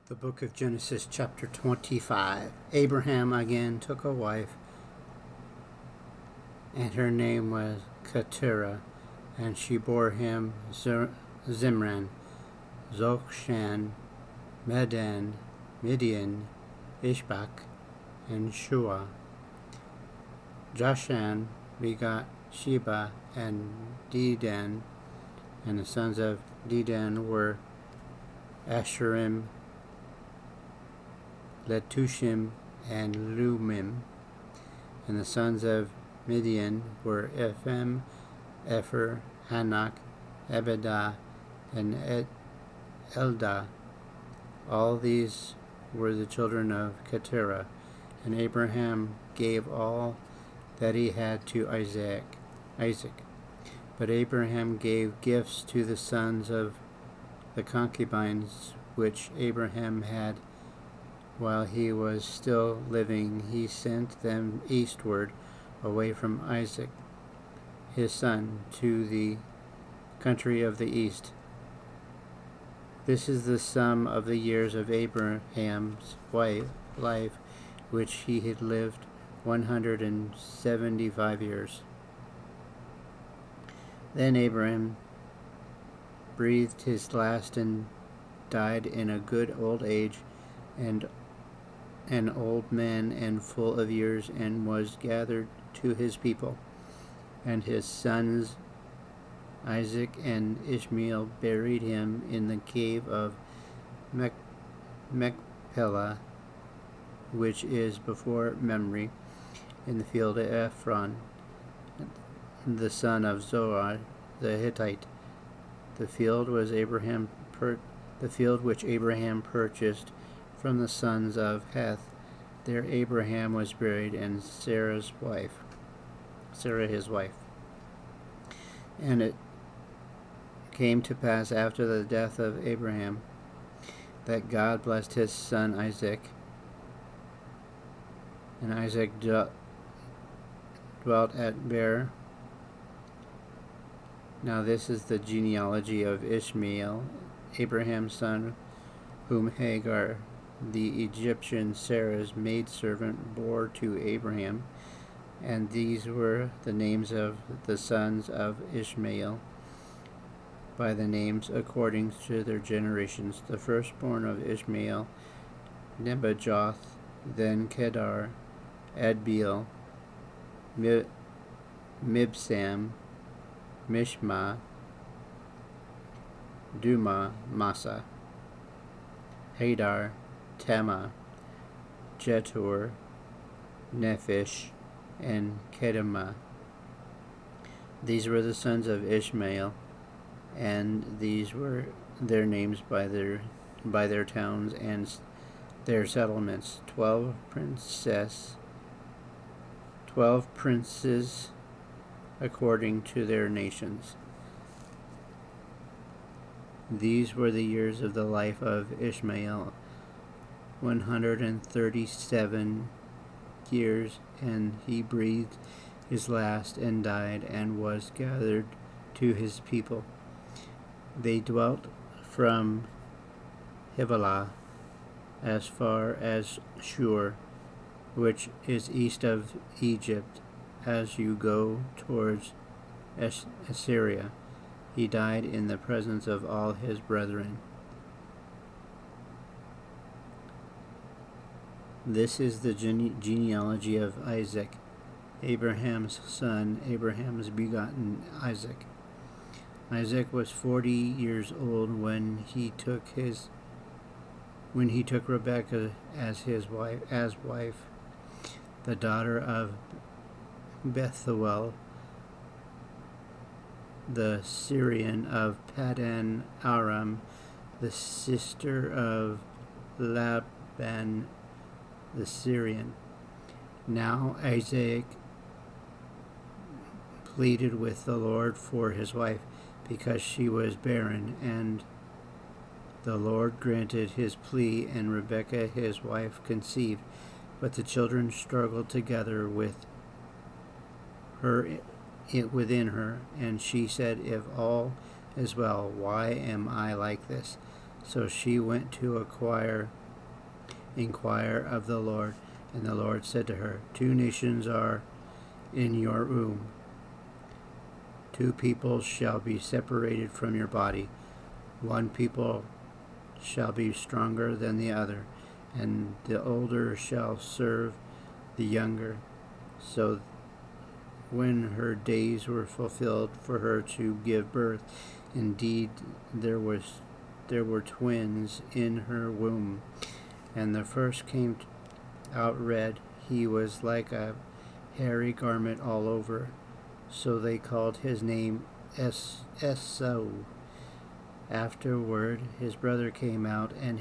The book of Genesis, chapter 25. Abraham again took a wife, and her name was Keturah, and she bore him Zimran, Zokshan, Medan, Midian, Ishbak, and Shua. Jashan begot Sheba and Dedan, and the sons of Dedan were Asherim, Letushim, and Lumim. And the sons of Midian were Ephraim, Epher, Hanak, Abidah, and Eldah. All these were the children of Keturah, and Abraham gave all that he had to Isaac. But Abraham gave gifts to the sons of the concubines which Abraham had while he was still living. He sent them eastward, away from Isaac, his son, to the country of the east. This is the sum of the years of Abraham's life, which he had lived 175 years. Then Abraham breathed his last and died in a good old age, and an old man and full of years, and was gathered to his people. And his sons Isaac and Ishmael buried him in the cave of Machpelah, which is before Mamre, in the field of Ephron, the son of Zohar the Hittite. The field which Abraham purchased from the sons of Heth. There Abraham was buried, and Sarah his wife. And it came to pass after the death of Abraham that God blessed his son Isaac. And Isaac dwelt at Beer. Now this is the genealogy of Ishmael, Abraham's son, whom Hagar, the Egyptian Sarah's maidservant, bore to Abraham. And these were the names of the sons of Ishmael, by the names according to their generations. The firstborn of Ishmael, Nebajoth, then Kedar, Adbeel, Mibsam, Mishma, Duma, Massa, Hadar, Tema, Jetur, Nephish, and Kedemah. These were the sons of Ishmael, and these were their names by their towns and their settlements. 12 princes according to their nations. These were the years of the life of Ishmael, 137 years, and he breathed his last and died, and was gathered to his people. They dwelt from Havilah as far as Shur, which is east of Egypt, as you go towards Assyria. He died in the presence of all his brethren. This is the genealogy of Isaac, Abraham's son, Abraham's begotten Isaac. Isaac was 40 years old when he took Rebekah as wife, the daughter of Bethuel, the Syrian of Paddan Aram, the sister of Laban the Syrian. Now Isaac pleaded with the Lord for his wife, because she was barren, and the Lord granted his plea, and Rebekah his wife conceived. But the children struggled together with her within her, and she said, "If all is well, why am I like this? So she went to inquire of the Lord, and the Lord said to her, 2 nations are in your womb. 2 peoples shall be separated from your body. 1 people shall be stronger than the other, and the older shall serve the younger. So when her days were fulfilled for her to give birth, indeed there were twins in her womb. And the first came out red. He was like a hairy garment all over. So they called his name Esau. Afterward his brother came out, and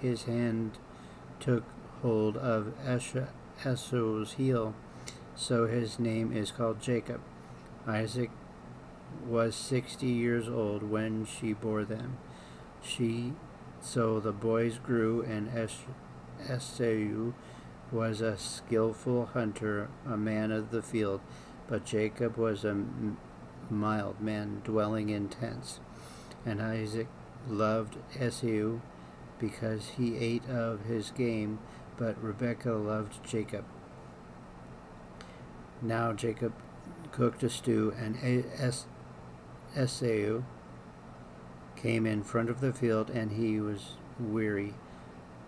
his hand took hold of Esau's heel. So his name is called Jacob. Isaac was 60 years old when she bore them. So the boys grew, and Esau was a skillful hunter, a man of the field, but Jacob was a mild man, dwelling in tents. And Isaac loved Esau because he ate of his game, but Rebekah loved Jacob. Now Jacob cooked a stew, and Esau came in front of the field, and he was weary.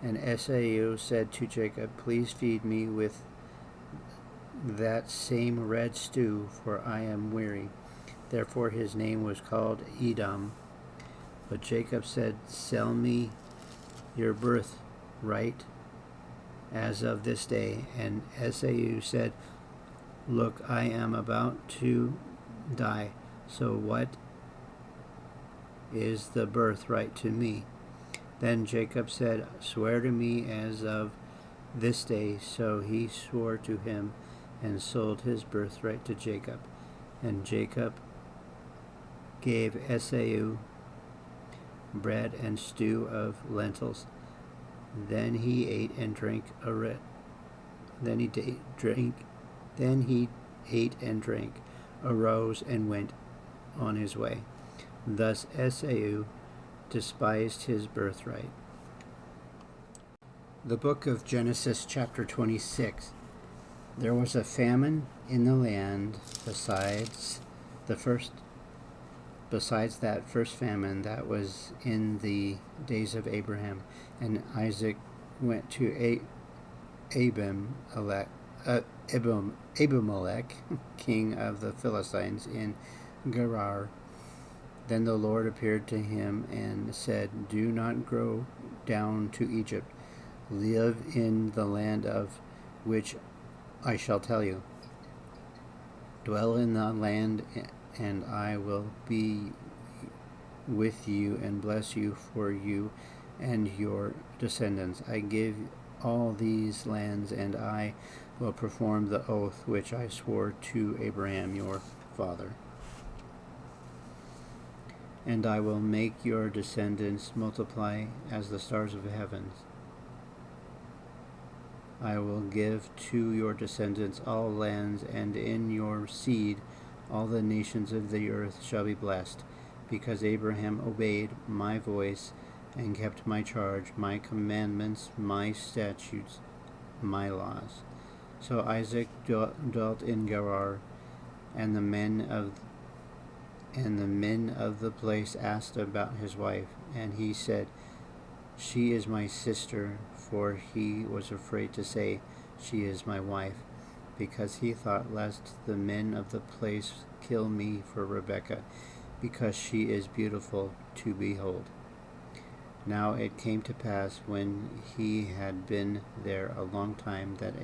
And Esau said to Jacob, please feed me with that same red stew, for I am weary. Therefore his name was called Edom. But Jacob said, sell me your birthright as of this day. And Esau said, look, I am about to die, so what is the birthright to me? Then Jacob said, swear to me as of this day. So he swore to him and sold his birthright to Jacob. And Jacob gave Esau bread and stew of lentils. Then he ate and drank arose and went on his way. Thus Esau despised his birthright. The book of Genesis, chapter 26. There was a famine in the land besides that first famine that was in the days of Abraham. And Isaac went to Abimelech, king of the Philistines, in Gerar. Then the Lord appeared to him and said, do not go down to Egypt. Live in the land of which I shall tell you. Dwell in the land, and I will be with you and bless you for you and your descendants. I give all these lands, and I will perform the oath which I swore to Abraham your father. And I will make your descendants multiply as the stars of the heavens. I will give to your descendants all lands, and in your seed all the nations of the earth shall be blessed, because Abraham obeyed my voice and kept my charge, my commandments, my statutes, my laws. So Isaac dwelt in Gerar, and the men of the place asked about his wife, and he said, she is my sister, for he was afraid to say, she is my wife, because he thought lest the men of the place kill me for Rebekah, because she is beautiful to behold. Now it came to pass, when he had been there a long time, that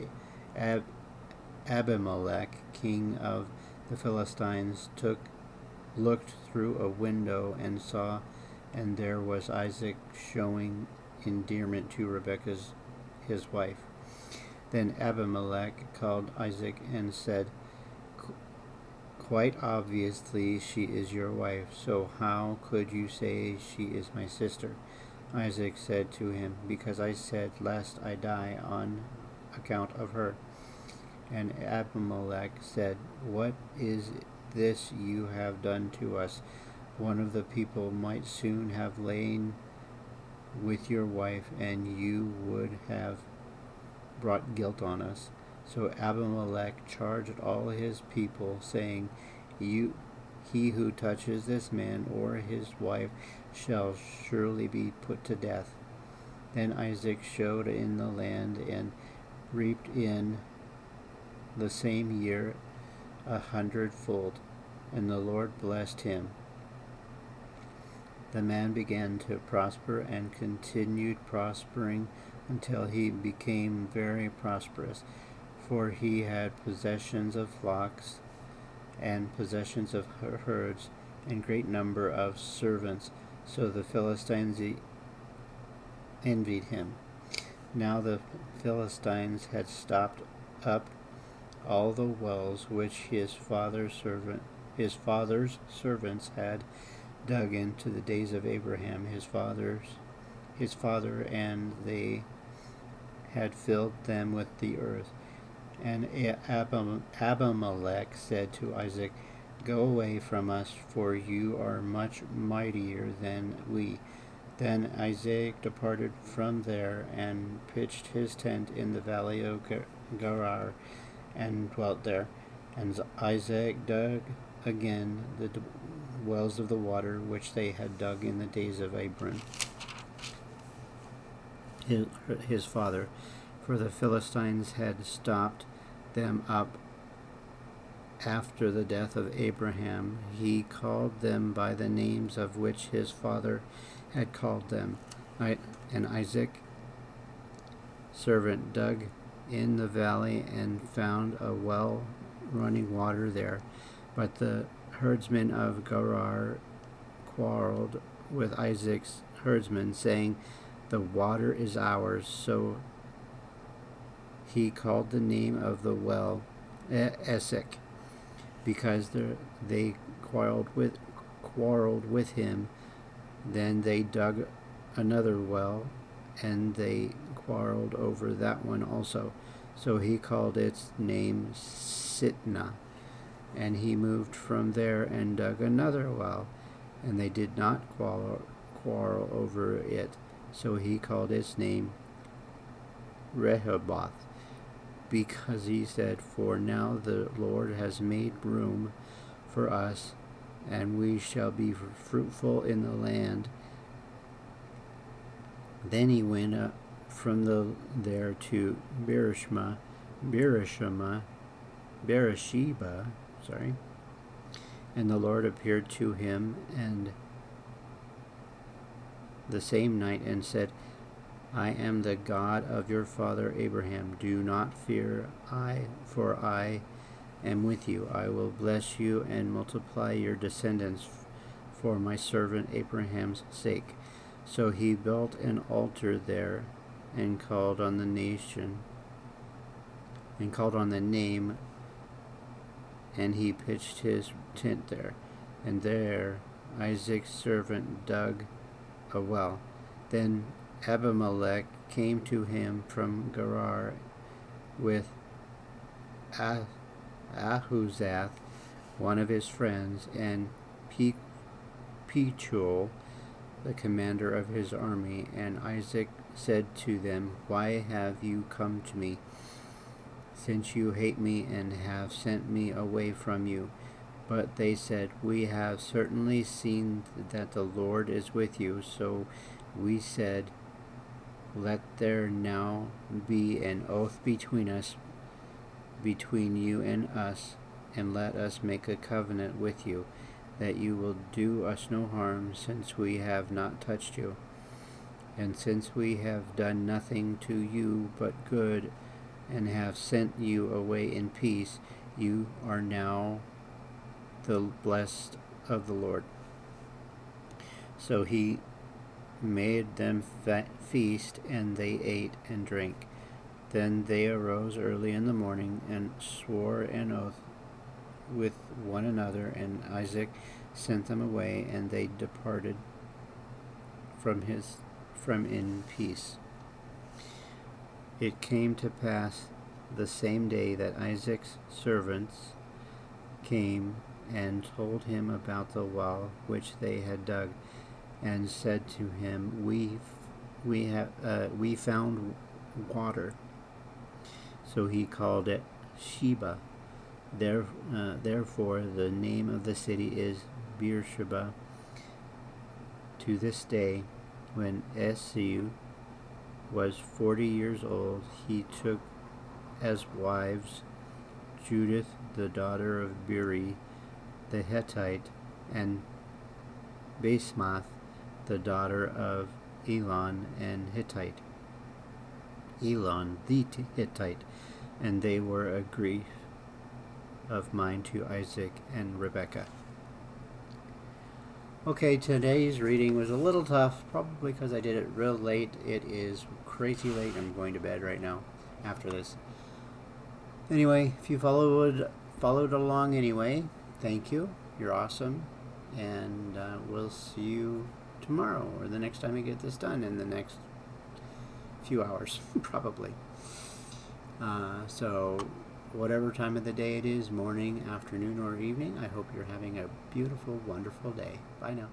Abimelech, king of the Philistines, looked through a window and saw, and there was Isaac showing endearment to Rebekah, his wife. Then Abimelech called Isaac and said, quite obviously she is your wife, so how could you say she is my sister? Isaac said to him, because I said, lest I die on account of her. And Abimelech said, what is this you have done to us? One of the people might soon have lain with your wife, and you would have brought guilt on us. So Abimelech charged all his people, saying, He who touches this man or his wife shall surely be put to death. Then Isaac sowed in the land and reaped in the same year 100-fold, and the Lord blessed him. The man began to prosper and continued prospering until he became very prosperous, for he had possessions of flocks and possessions of herds and great number of servants. So the Philistines envied him. Now the Philistines had stopped up all the wells which his father's servants had dug into the days of Abraham his father, and they had filled them with the earth. And Abimelech said to Isaac, Go away from us, for you are much mightier than we. Then Isaac departed from there and pitched his tent in the valley of Gerar and dwelt there. And Isaac dug again the wells of the water which they had dug in the days of Abram his father, for the Philistines had stopped them up after the death of Abraham. He called them by the names of which his father had called them. And Isaac servant dug in the valley and found a well running water there. But the herdsmen of Gerar quarreled with Isaac's herdsmen, saying, The water is ours. So he called the name of the well Esek, because they quarreled with him. Then they dug another well, and they quarreled over that one also. So he called its name Sitnah. And he moved from there and dug another well, and they did not quarrel over it. So he called its name Rehoboth, because he said, For now the Lord has made room for us, and we shall be fruitful in the land. Then he went up from there to Beersheba, and the Lord appeared to him and the same night and said, I am the God of your father Abraham. Do not fear, for I am with you. I will bless you and multiply your descendants for my servant Abraham's sake. So he built an altar there and called on the name, and he pitched his tent there. And there Isaac's servant dug a well. Then Abimelech came to him from Gerar with Ahuzath, one of his friends, and Pechul, the commander of his army. And Isaac said to them, Why have you come to me, since you hate me and have sent me away from you? But they said, We have certainly seen that the Lord is with you. So we said, Let there now be an oath between us, between you and us, and let us make a covenant with you, that you will do us no harm, since we have not touched you. And since we have done nothing to you but good, and have sent you away in peace, you are now the blessed of the Lord. So he made them feast, and they ate and drank. Then they arose early in the morning and swore an oath with one another, and Isaac sent them away, and they departed from in peace. It came to pass the same day that Isaac's servants came and told him about the well which they had dug, and said to him, We we found water. So he called it Sheba. Therefore, the name of the city is Beersheba to this day. When Esau was 40 years old, he took as wives Judith, the daughter of Beri the Hittite, and Basemath, the daughter of Elon the Hittite, and they were a grief of mine to Isaac and Rebekah. Okay, today's reading was a little tough, probably because I did it real late. It is crazy late. I'm going to bed right now after this. Anyway, if you followed along anyway, thank you. You're awesome. And we'll see you tomorrow or the next time we get this done in the next few hours, probably. So whatever time of the day it is, morning, afternoon, or evening, I hope you're having a beautiful, wonderful day. Bye now.